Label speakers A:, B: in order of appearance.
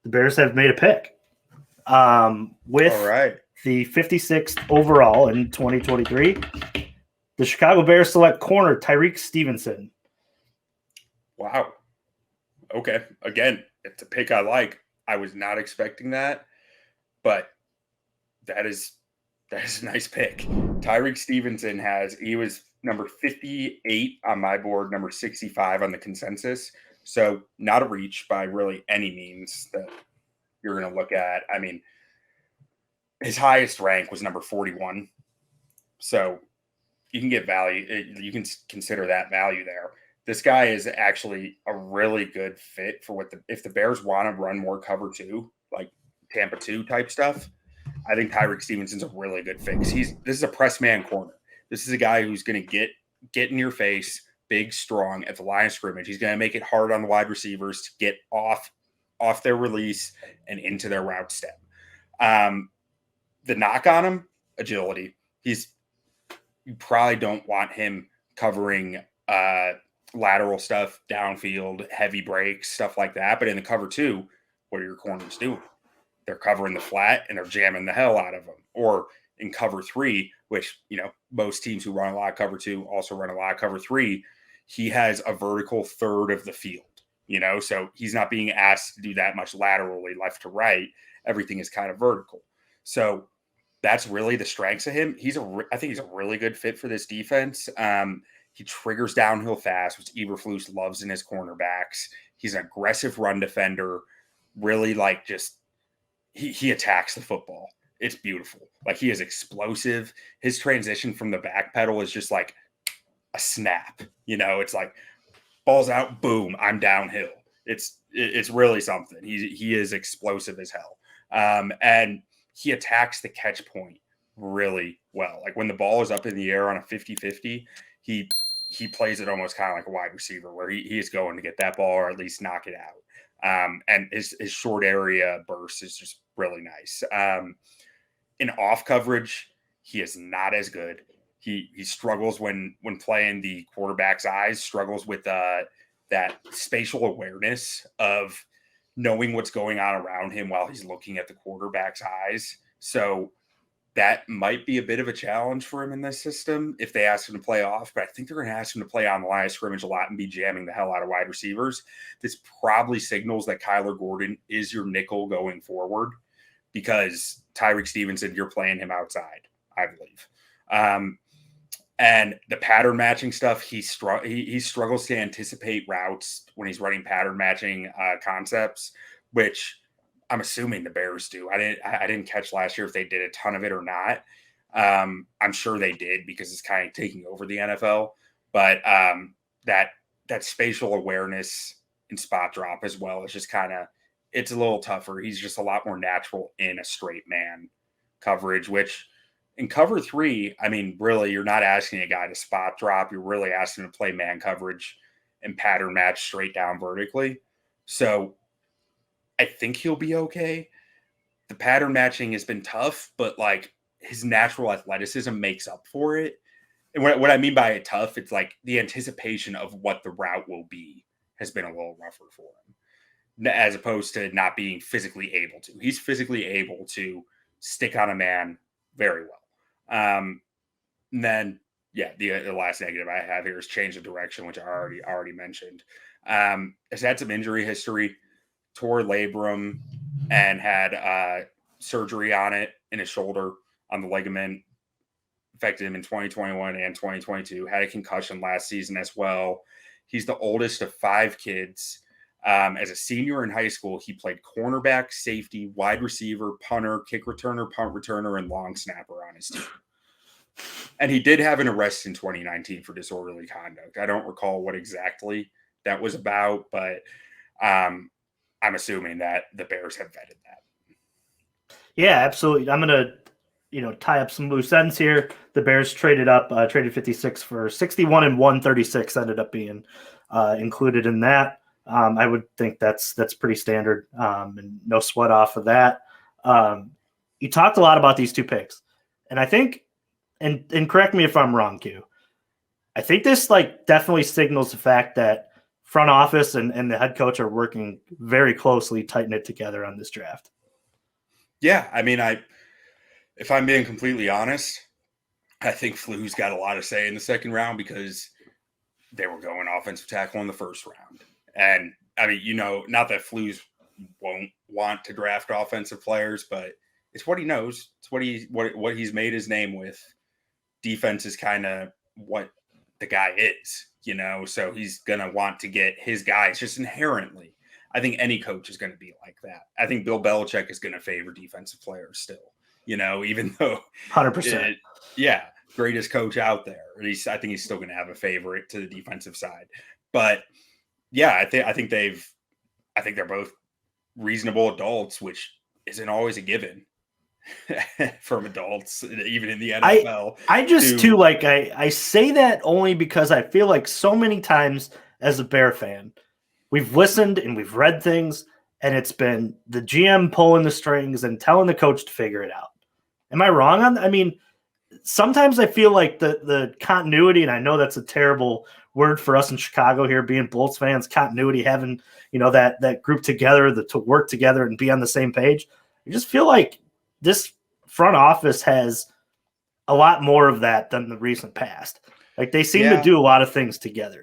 A: the Bears have made a pick with
B: All right.
A: the 56th overall in 2023. The Chicago Bears select corner Tyrique Stevenson.
B: Wow. Okay. Again, it's a pick I like. I was not expecting that, but that is a nice pick. Tyrique Stevenson he was number 58 on my board, number 65 on the consensus. So not a reach by really any means that you're going to look at. I mean, his highest rank was number 41. So you can get value. You can consider that value there. This guy is actually a really good fit for if the Bears want to run more cover 2, like Tampa 2 type stuff. I think Tyrique Stevenson's a really good fit. This is a press man corner. This is a guy who's going to get in your face, big, strong at the line of scrimmage. He's going to make it hard on the wide receivers to get off their release and into their route step. The knock on him, agility. You probably don't want him covering lateral stuff, downfield, heavy breaks, stuff like that. But in the cover 2, what are your corners doing? They're covering the flat and they're jamming the hell out of them. Or in cover 3, which, most teams who run a lot of cover 2 also run a lot of cover 3, he has a vertical third of the field, so he's not being asked to do that much laterally left to right. Everything is kind of vertical. So that's really the strengths of him. I think he's a really good fit for this defense. He triggers downhill fast, which Eberflus loves in his cornerbacks. He's an aggressive run defender, really he attacks the football. It's beautiful. He is explosive. His transition from the back pedal is just like a snap. It's like balls out, boom, I'm downhill. It's really something. He is explosive as hell. And he attacks the catch point really well. When the ball is up in the air on a 50-50, he plays it almost kind of like a wide receiver where he is going to get that ball or at least knock it out. And his short area burst is just really nice. In off coverage, he is not as good. He struggles when playing the quarterback's eyes, struggles with that spatial awareness of knowing what's going on around him while he's looking at the quarterback's eyes. So that might be a bit of a challenge for him in this system if they ask him to play off, but I think they're going to ask him to play on the line of scrimmage a lot and be jamming the hell out of wide receivers. This probably signals that Kyler Gordon is your nickel going forward because Tyrique Stevenson, you're playing him outside, I believe. And the pattern matching stuff, he struggles to anticipate routes when he's running pattern matching concepts, which I'm assuming the Bears do. I didn't catch last year if they did a ton of it or not. I'm sure they did because it's kind of taking over the NFL. But that spatial awareness and spot drop as well is just it's a little tougher. He's just a lot more natural in a straight man coverage, which in cover 3, I mean, really, you're not asking a guy to spot drop. You're really asking him to play man coverage and pattern match straight down vertically. So I think he'll be okay. The pattern matching has been tough, but his natural athleticism makes up for it. And what I mean by it tough, it's the anticipation of what the route will be has been a little rougher for him, as opposed to not being physically able to. He's physically able to stick on a man very well. And then, the last negative I have here is change of direction, which I already mentioned. Has had some injury history, tore labrum, and had surgery on it in his shoulder on the ligament. Affected him in 2021 and 2022. Had a concussion last season as well. He's the oldest of 5 kids. As a senior in high school, he played cornerback, safety, wide receiver, punter, kick returner, punt returner, and long snapper on his team. And he did have an arrest in 2019 for disorderly conduct. I don't recall what exactly that was about, but I'm assuming that the Bears have vetted that.
A: Yeah, absolutely. I'm going to tie up some loose ends here. The Bears traded 56 for 61 and 136 ended up being included in that. I would think that's pretty standard and no sweat off of that. You talked a lot about these 2 picks, and I think, and correct me if I'm wrong, Q, I think this definitely signals the fact that front office and the head coach are working very closely, tight knit together on this draft.
B: Yeah, I mean, if I'm being completely honest, I think Flu's got a lot of say in the second round because they were going offensive tackle in the first round. And I mean, not that Flu's won't want to draft offensive players, but it's what he knows. It's what he's made his name with. Defense is kind of what the guy is, so he's going to want to get his guys just inherently. I think any coach is going to be like that. I think Bill Belichick is going to favor defensive players still, even though
A: 100%.
B: Yeah, greatest coach out there. I think he's still going to have a favorite to the defensive side. But yeah, I think they're both reasonable adults, which isn't always a given from adults, even in the NFL.
A: I just too like I say that only because I feel like so many times as a Bear fan, we've listened and we've read things, and it's been the GM pulling the strings and telling the coach to figure it out. Am I wrong on that? I mean, sometimes I feel like the continuity, and I know that's a terrible word for us in Chicago here, being Bolts fans, continuity, having, that group together, to work together and be on the same page. I just feel like this front office has a lot more of that than the recent past. Like they seem to do a lot of things together.